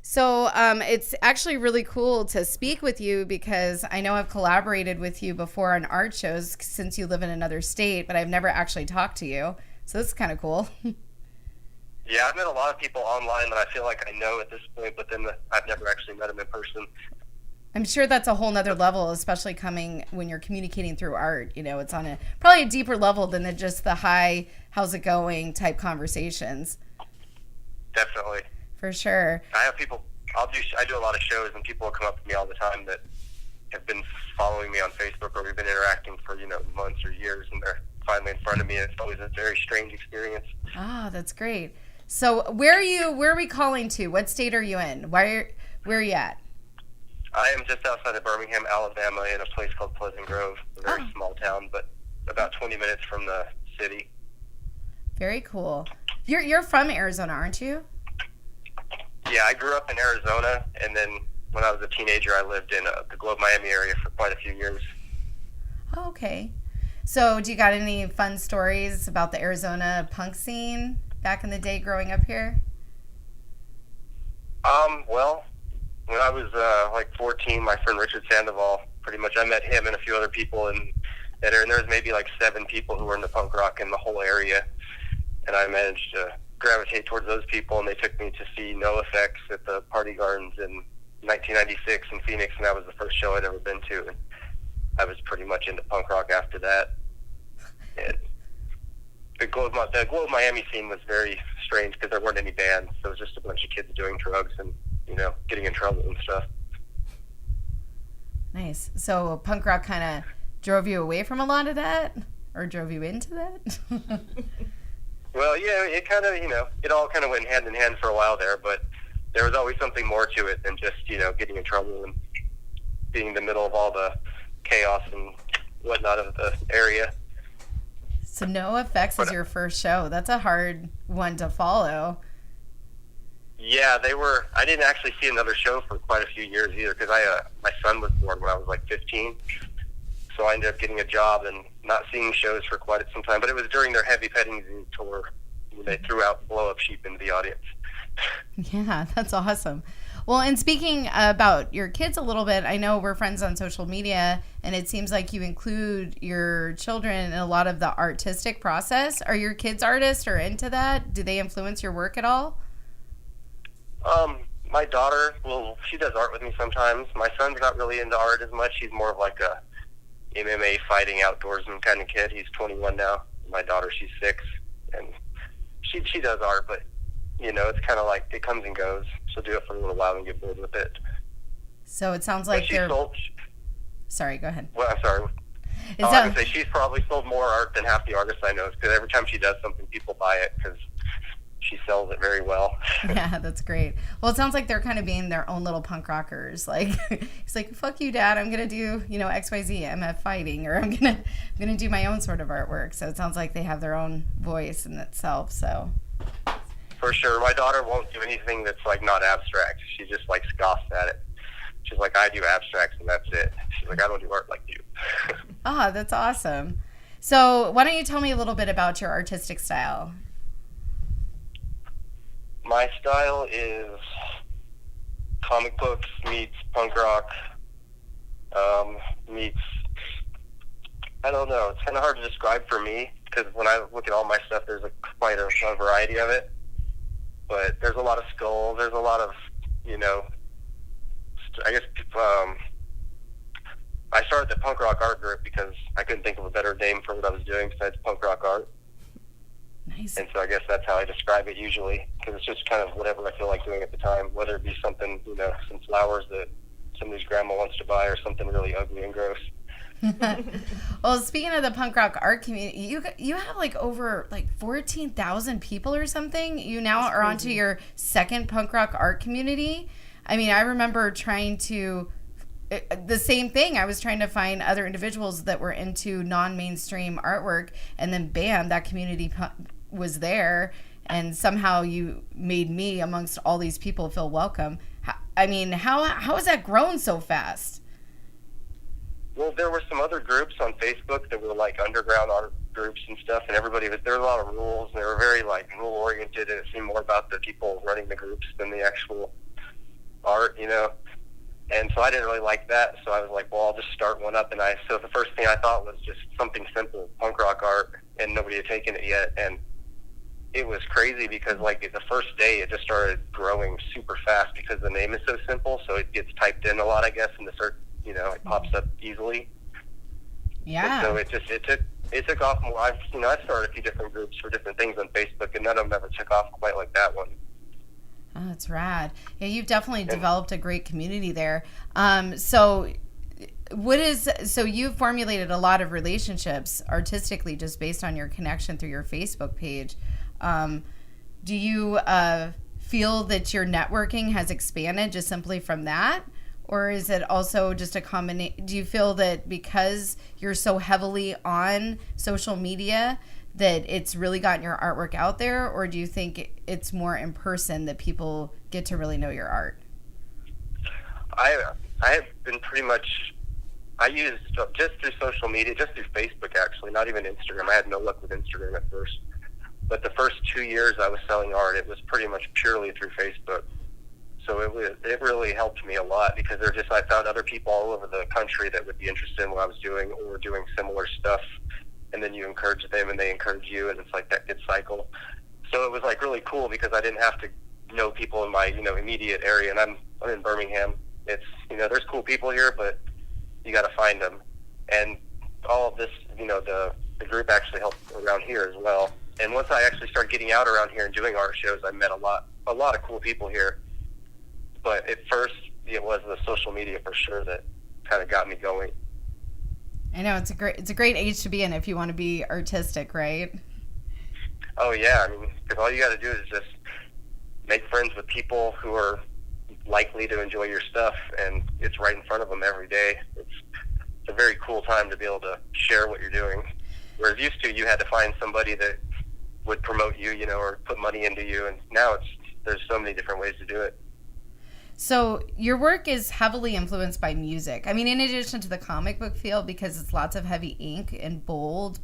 So it's actually really cool to speak with you because I know I've collaborated with you before on art shows since you live in another state, but I've never actually talked to you. So this is kind of cool. Yeah, I've met a lot of people online that I feel like I know at this point, but then I've never actually met them in person. I'm sure that's a whole nother level, especially coming when you're communicating through art. You know, it's on probably a deeper level than just the hi, how's it going type conversations. Definitely. For sure. I have people, I do a lot of shows and people will come up to me all the time that have been following me on Facebook or we've been interacting for, months or years and they're finally in front of me and it's always a very strange experience. Ah, that's great. So where are we calling to? What state are you in? Where are you at? I am just outside of Birmingham, Alabama in a place called Pleasant Grove, a very small town, but about 20 minutes from the city. Very cool. You're from Arizona, aren't you? Yeah, I grew up in Arizona, and then when I was a teenager, I lived in the Globe, Miami area for quite a few years. Oh, okay. So do you got any fun stories about the Arizona punk scene back in the day growing up here? Well, when I was 14, my friend Richard Sandoval, pretty much I met him and a few other people, and there was maybe 7 people who were into punk rock in the whole area, and I managed to gravitate towards those people, and they took me to see NoFX at the Party Gardens in 1996 in Phoenix, and that was the first show I'd ever been to, and I was pretty much into punk rock after that. And the Globe Miami scene was very strange because there weren't any bands, so it was just a bunch of kids doing drugs and, getting in trouble and stuff. Nice. So punk rock kind of drove you away from a lot of that, or drove you into that? Well, yeah, it kind of, it all kind of went hand in hand for a while there, but there was always something more to it than just, getting in trouble and being in the middle of all the chaos and whatnot of the area. So NoFX is your first show. That's a hard one to follow. Yeah, I didn't actually see another show for quite a few years either because my son was born when I was 15. So I ended up getting a job and not seeing shows for quite some time. But it was during their Heavy Petting Zoo tour. They threw out Blow Up Sheep into the audience. Yeah, that's awesome. Well, and speaking about your kids a little bit, I know we're friends on social media, and it seems like you include your children in a lot of the artistic process. Are your kids artists or into that? Do they influence your work at all? My daughter, she does art with me sometimes. My son's not really into art as much. He's more of a MMA fighting outdoorsman kind of kid. He's 21 now. My daughter, she's 6, and she does art, but it's kind of like it comes and goes. She'll do it for a little while and get bored with it. So it sounds like they're. Sorry, go ahead. Well, I'm sorry. I was going to say she's probably sold more art than half the artists I know because every time she does something, people buy it because she sells it very well. Yeah, that's great. Well, it sounds like they're kind of being their own little punk rockers. He's like, "Fuck you, Dad. I'm gonna do XYZ. I'm at fighting, or I'm gonna do my own sort of artwork." So it sounds like they have their own voice in itself. So for sure, my daughter won't do anything that's not abstract. She just scoffs at it. She's like, "I do abstracts and that's it." She's like, "I don't do art like you." Ah, that's awesome. So why don't you tell me a little bit about your artistic style? My style is comic books meets punk rock meets, I don't know, it's kind of hard to describe for me, because when I look at all my stuff, there's quite a variety of it. But there's a lot of skulls, there's a lot of, you know, I guess, I started the punk rock art group because I couldn't think of a better name for what I was doing besides punk rock art. Nice. And so I guess that's how I describe it usually, because it's just kind of whatever I feel like doing at the time, whether it be something, you know, some flowers that somebody's grandma wants to buy or something really ugly and gross. Well, speaking of the punk rock art community, you have like over like 14,000 people or something. You now are onto your second punk rock art community. I mean, I remember trying to, the same thing. I was trying to find other individuals that were into non-mainstream artwork, and then bam, that community was there, and somehow you made me amongst all these people feel welcome. I mean, how has that grown so fast? Well, there were some other groups on Facebook that were like underground art groups and stuff, and there were a lot of rules, and they were very like rule oriented, and it seemed more about the people running the groups than the actual art, you know. And so I didn't really like that, so I was like, well, I'll just start one up. So the first thing I thought was just something simple, punk rock art, and nobody had taken it yet. And it was crazy because like the first day it just started growing super fast because the name is so simple, so it gets typed in a lot, I guess, in the search, you know, it pops up easily. Yeah. And so it took off more. I started a few different groups for different things on Facebook, and none of them ever took off quite like that one. Oh, that's rad. Yeah, you've definitely developed a great community there. So you've formulated a lot of relationships artistically just based on your connection through your Facebook page. Do you feel that your networking has expanded just simply from that? Or is it also just a combination? Do you feel that because you're so heavily on social media that it's really gotten your artwork out there? Or do you think it's more in person that people get to really know your art? I have been pretty much, I used just through social media, just through Facebook actually, not even Instagram. I had no luck with Instagram at first. But the first 2 years I was selling art, it was pretty much purely through Facebook. So it really helped me a lot because I found other people all over the country that would be interested in what I was doing or doing similar stuff. And then you encourage them and they encourage you, and it's like that good cycle. So it was like really cool because I didn't have to know people in my, you know, immediate area. And I'm in Birmingham. It's, you know, there's cool people here, but you got to find them. And all of this, you know, the group actually helped around here as well. And once I actually started getting out around here and doing art shows, I met a lot of cool people here. But at first, it was the social media for sure that kind of got me going. I know it's a great age to be in if you want to be artistic, right? Oh yeah, I mean, because all you got to do is just make friends with people who are likely to enjoy your stuff, and it's right in front of them every day. It's a very cool time to be able to share what you're doing. Whereas used to, you had to find somebody that would promote you, you know, or put money into you, and now there's so many different ways to do it. So your work is heavily influenced by music. I mean, in addition to the comic book feel, because it's lots of heavy ink and bold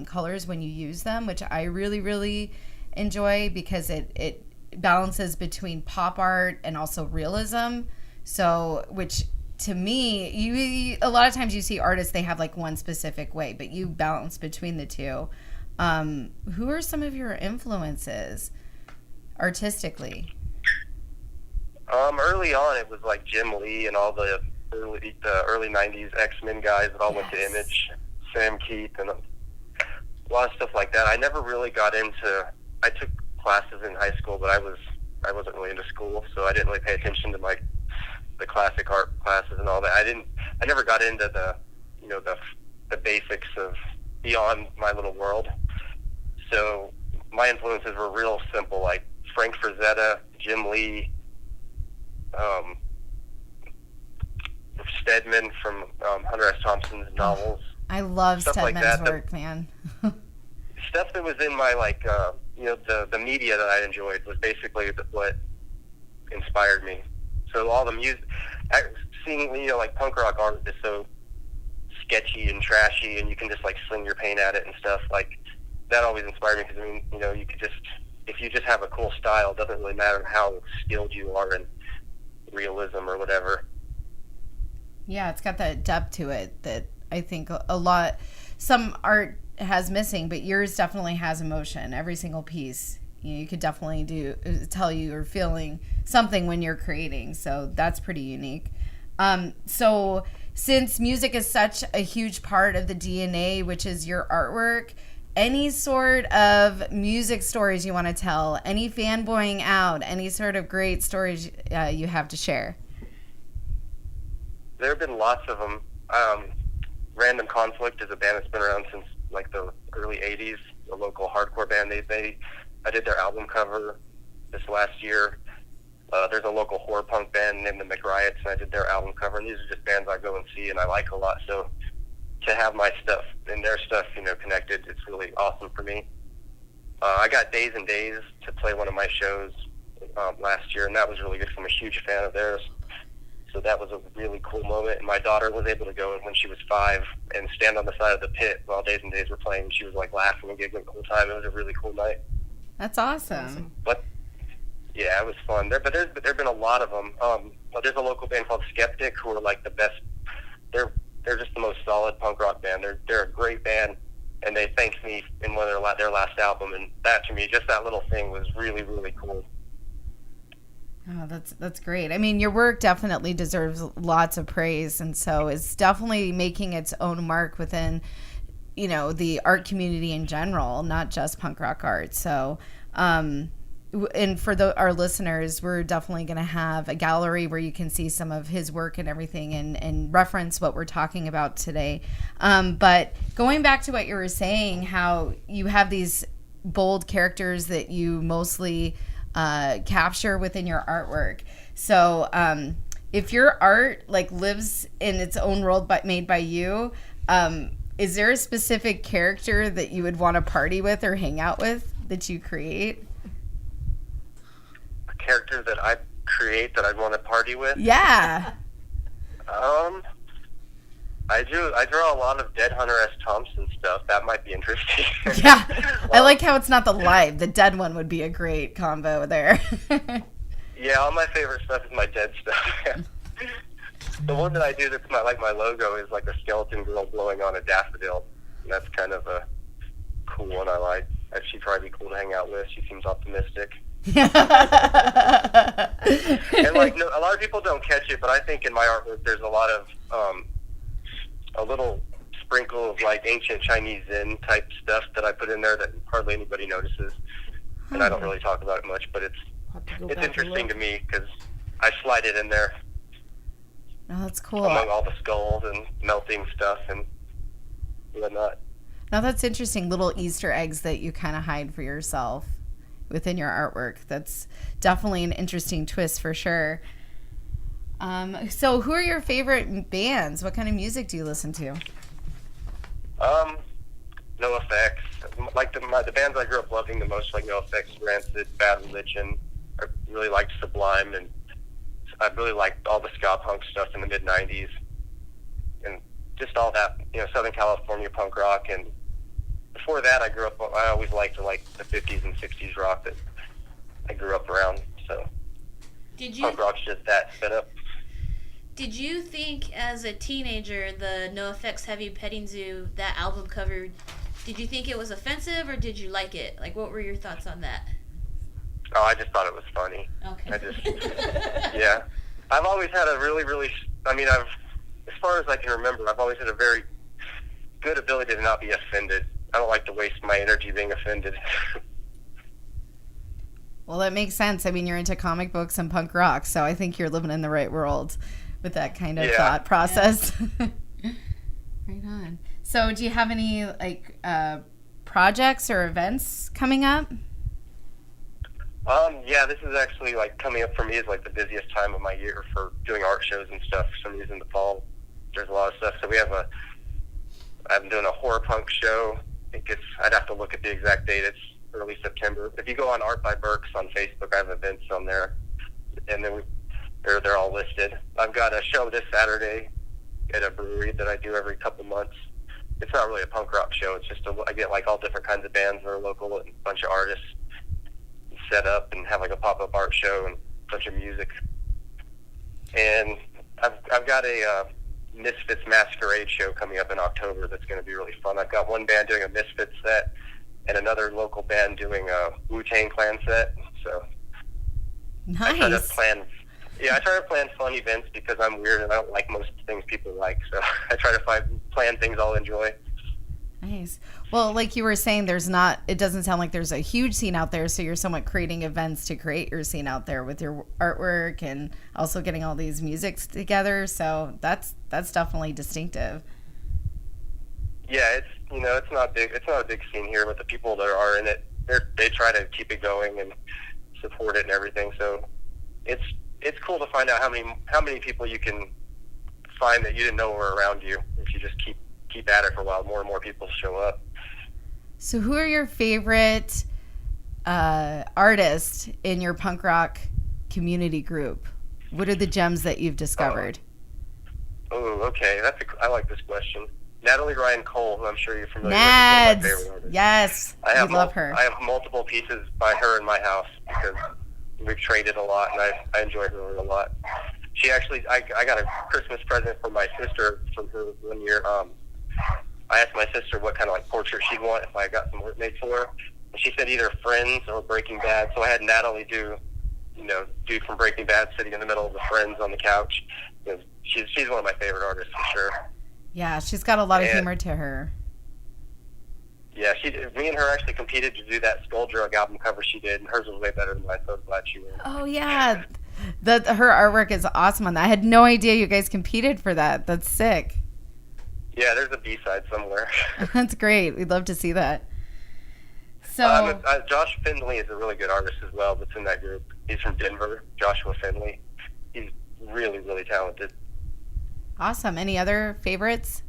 colors when you use them, which I really, really enjoy because it balances between pop art and also realism. So, which to me, you a lot of times you see artists, they have like one specific way, but you balance between the two. Who are some of your influences artistically? Early on, it was like Jim Lee and all the early 90s X-Men guys that all went to Image, Sam Keith, and a lot of stuff like that. I never really got into, I took classes in high school, but I wasn't really into school, so I didn't really pay attention to the classic art classes and all that. I never got into the basics of beyond my little world. So my influences were real simple, like Frank Frazetta, Jim Lee, Stedman from Hunter S. Thompson's novels. I love stuff Stedman's like that, work, man. Stuff that was in my the media that I enjoyed was basically what inspired me. So all the music, seeing like punk rock art is so sketchy and trashy, and you can just like sling your paint at it and stuff. Like that always inspired me because you could just, if you just have a cool style, it doesn't really matter how skilled you are in realism or whatever. Yeah, it's got that depth to it that I think some art has missing, but yours definitely has emotion. Every single piece, you could definitely tell you're feeling something when you're creating. So that's pretty unique. So since music is such a huge part of the DNA, which is your artwork, any sort of music stories you want to tell, any fanboying out, any sort of great stories you have to share? There have been lots of them. Random Conflict is a band that's been around since like the early 80s, a local hardcore band. I did their album cover this last year. There's a local horror punk band named the McRiots, and I did their album cover. And these are just bands I go and see and I like a lot. So to have my stuff and their stuff, connected, it's really awesome for me. I got Days and Days to play one of my shows last year, and that was really good. I'm a huge fan of theirs. So that was a really cool moment. And my daughter was able to go when she was 5 and stand on the side of the pit while Days and Days were playing. She was like laughing and giggling the whole time. It was a really cool night. That's awesome. But yeah, it was fun. There've been a lot of them. There's a local band called Skeptic who are like the best. They're just the most solid punk rock band. They're a great band, and they thanked me in one of their last album, and that to me, just that little thing was really, really cool. Oh, that's great. I mean, your work definitely deserves lots of praise, and so it's definitely making its own mark within, the art community in general, not just punk rock art. So, and for our listeners, we're definitely going to have a gallery where you can see some of his work and everything and reference what we're talking about today. But going back to what you were saying, how you have these bold characters that you mostly capture within your artwork. So if your art lives in its own world made by you, is there a specific character that you would want to party with or hang out with that you create? A character that I create that I'd want to party with? Yeah. I draw a lot of Dead Hunter S. Thompson stuff. That might be interesting. Yeah. I like how it's not the live. The dead one would be a great combo there. Yeah, all my favorite stuff is my dead stuff. The one that I do that's my logo is like a skeleton girl blowing on a daffodil. And that's kind of a cool one I like. She'd probably be cool to hang out with. She seems optimistic. And a lot of people don't catch it, but I think in my artwork there's a lot of a little sprinkle of ancient Chinese Zen type stuff that I put in there that hardly anybody notices, and I don't really talk about it much, but it's interesting to me because I slide it in there. Oh, that's cool. Among all the skulls and melting stuff and whatnot. Now that's interesting, little Easter eggs that you kind of hide for yourself within your artwork. That's definitely an interesting twist for sure. So who are your favorite bands? What kind of music do you listen to? NoFX. The bands I grew up loving the most, like NoFX, Rancid, Bad Religion. I really liked Sublime, and I really liked all the ska punk stuff in the mid-90s. And just all that, Southern California punk rock. And before that, I always liked the 50s and 60s rock that I grew up around. So punk rock's just that set up. Did you think as a teenager the NoFX Heavy Petting Zoo, that album cover, did you think it was offensive or did you like it? What were your thoughts on that? Oh, I just thought it was funny. Okay. Yeah. I've always had a really, really, as far as I can remember, I've always had a very good ability to not be offended. I don't like to waste my energy being offended. Well, that makes sense. You're into comic books and punk rock, so I think you're living in the right world with that kind of thought process. Yeah. Right on. So do you have any projects or events coming up? Yeah, this is actually coming up for me is the busiest time of my year for doing art shows and stuff. For some reason, the fall, there's a lot of stuff. So I'm doing a horror punk show. I think I'd have to look at the exact date. It's early September. If you go on Art by Burks on Facebook, I have events on there, and then they're all listed. I've got a show this Saturday at a brewery that I do every couple months. It's not really a punk rock show. It's just I get all different kinds of bands that are local and a bunch of artists set up and have a pop-up art show and a bunch of music. And I've got a Misfits Masquerade show coming up in October that's going to be really fun. I've got one band doing a Misfits set and another local band doing a Wu-Tang Clan set. So Nice. I try to plan fun events because I'm weird and I don't like most things people like. So I try to plan things I'll enjoy. Nice. Well, like you were saying, it doesn't sound like there's a huge scene out there, so you're somewhat creating events to create your scene out there with your artwork and also getting all these musics together. So that's definitely distinctive. Yeah, it's not big. It's not a big scene here, but the people that are in it, they try to keep it going and support it and everything. So it's cool to find out how many people you can find that you didn't know were around you if you just keep at it for a while. More and more people show up. So who are your favorite artists in your punk rock community group? What are the gems that you've discovered? Oh, okay. I like this question. Natalie Ryan Cole, who I'm sure you're familiar Nads. with, is one of my favorite artists. Yes, I love her. I have multiple pieces by her in my house because we've traded a lot, and I enjoy her a lot. She actually, I got a Christmas present from my sister from her one year. I asked my sister what kind of like portrait she'd want if I got some work made for her, and she said either Friends or Breaking Bad. So I had Natalie do, dude from Breaking Bad sitting in the middle of the Friends on the couch. She's one of my favorite artists for sure. Yeah, she's got a lot of humor to her. Yeah, me and her actually competed to do that Skull Drug album cover she did, and hers was way better than mine, so I'm glad she won. Oh, yeah. Her artwork is awesome on that. I had no idea you guys competed for that. That's sick. Yeah, there's a B-side somewhere. That's great. We'd love to see that. So Josh Findley is a really good artist as well that's in that group. He's from Denver, Joshua Findley. He's really, really talented. Awesome. Any other favorites?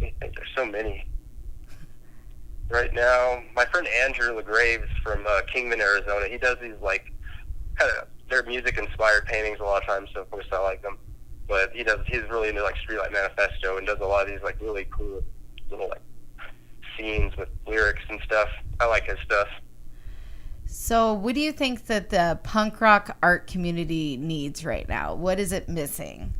There's so many. Right now, my friend Andrew LaGraves from Kingman, Arizona, he does these kind of they're music-inspired paintings a lot of times, so of course I like them. But he's really into Streetlight Manifesto and does a lot of these really cool little scenes with lyrics and stuff. I like his stuff. So what do you think that the punk rock art community needs right now? What is it missing?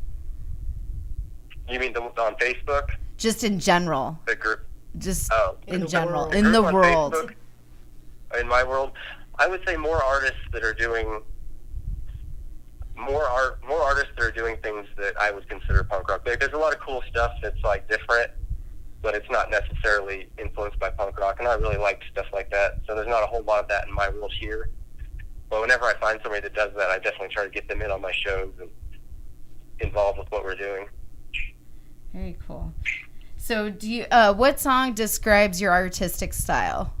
You mean on Facebook? Just in general. The group? Just in general. world. In the world. Facebook, in my world, I would say more artists that are doing more artists that are doing things that I would consider punk rock. There's a lot of cool stuff that's different, but it's not necessarily influenced by punk rock, and I really like stuff like that. So there's not a whole lot of that in my world here. But whenever I find somebody that does that, I definitely try to get them in on my shows and involved with what we're doing. Very cool. So do you what song describes your artistic style?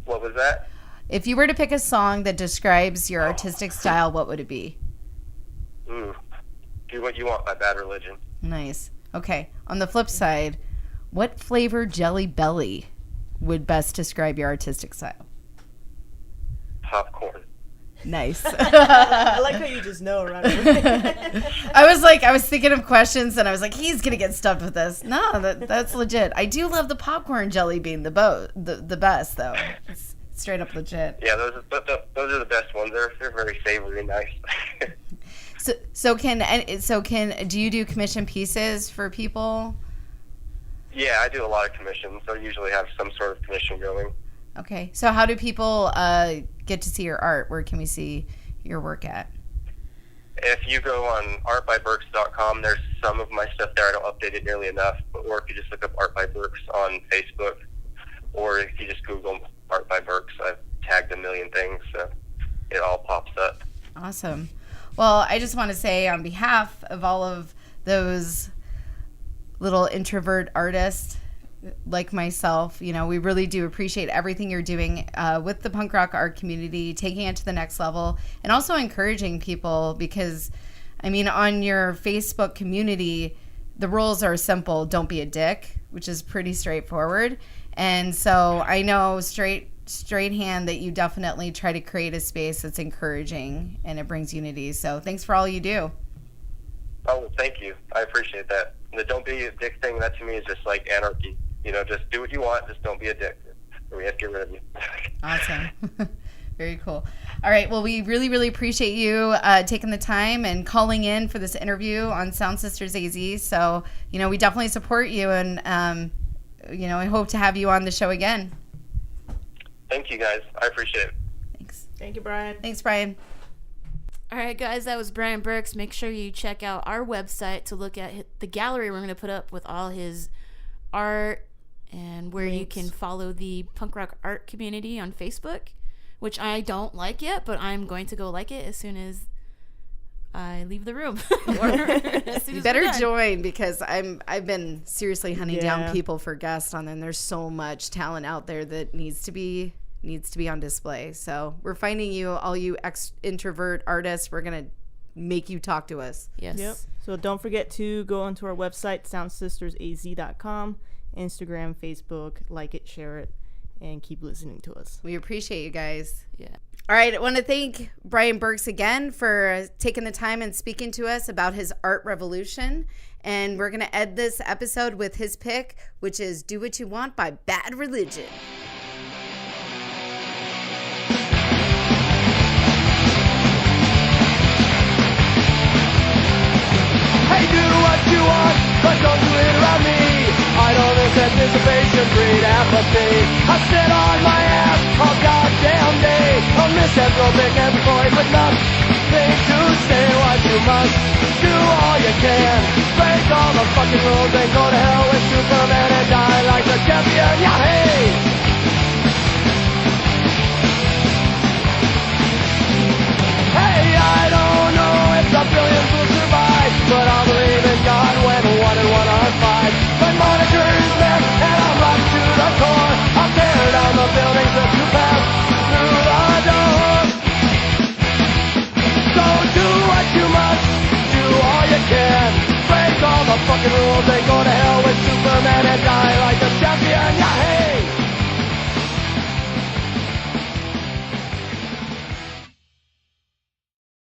What was that? If you were to pick a song that describes your artistic style, what would it be? Do What You Want by Bad Religion. Nice. Okay. On the flip side, what flavor Jelly Belly would best describe your artistic style? Popcorn. Nice. I like how you just know right away. I was thinking of questions and I was like, he's gonna get stuffed with this. No, that's legit. I do love the popcorn jelly bean the best though. It's straight up legit. Yeah, those are the best ones. They're very savory and nice. Do you do commission pieces for people? Yeah, I do a lot of commissions. So I usually have some sort of commission going. Okay. So how do people get to see your art? Where can we see your work at? If you go on artbyburks.com, there's some of my stuff there. I don't update it nearly enough. Or if you just look up Art by Burks on Facebook, or if you just Google Art by Burks, I've tagged a million things, so it all pops up. Awesome. Well, I just want to say on behalf of all of those little introvert artists like myself, we really do appreciate everything you're doing with the punk rock art community, taking it to the next level, and also encouraging people because, on your Facebook community, the rules are simple. Don't be a dick, which is pretty straightforward. And so I know straight hand that you definitely try to create a space that's encouraging and it brings unity. So thanks for all you do. Oh, thank you. I appreciate that. The don't be a dick thing, that to me is just like anarchy. Just do what you want. Just don't be a dick. Or we have to get rid of you. Awesome. Very cool. All right. Well, we really, really appreciate you taking the time and calling in for this interview on Sound Sisters AZ. So, we definitely support you, and, I hope to have you on the show again. Thank you, guys. I appreciate it. Thanks. Thank you, Brian. Thanks, Brian. All right, guys, that was Brian Burks. Make sure you check out our website to look at the gallery we're going to put up with all his art, and where you can follow the punk rock art community on Facebook, which I don't like yet, but I'm going to go like it as soon as I leave the room. You better join, because I've been seriously hunting down people for guests on them. There's so much talent out there that needs to be on display. So we're finding you, all you introvert artists. We're gonna make you talk to us. Yes. Yep. So don't forget to go onto our website, soundsistersaz.com, Instagram, Facebook, like it, share it, and keep listening to us. We appreciate you guys. Yeah. All right, I want to thank Brian Burks again for taking the time and speaking to us about his art revolution. And we're going to end this episode with his pick, which is Do What You Want by Bad Religion. Hey, do what you want, but don't do it around me. I know this anticipation breed apathy. I sit on my ass all goddamn day. A misanthropic employee with nothing to say. What you must do all you can. Break all the fucking rules and go to hell with Superman and die like a champion. Yeah, hey! Hey, I don't know if the billions will survive, but I'll believe in God when 1 and 1 are 5. My monitor is met and I'm rocked to the core. I'll tear down the buildings that you pass through the door. So do what you must, do all you can. Break all the fucking rules and go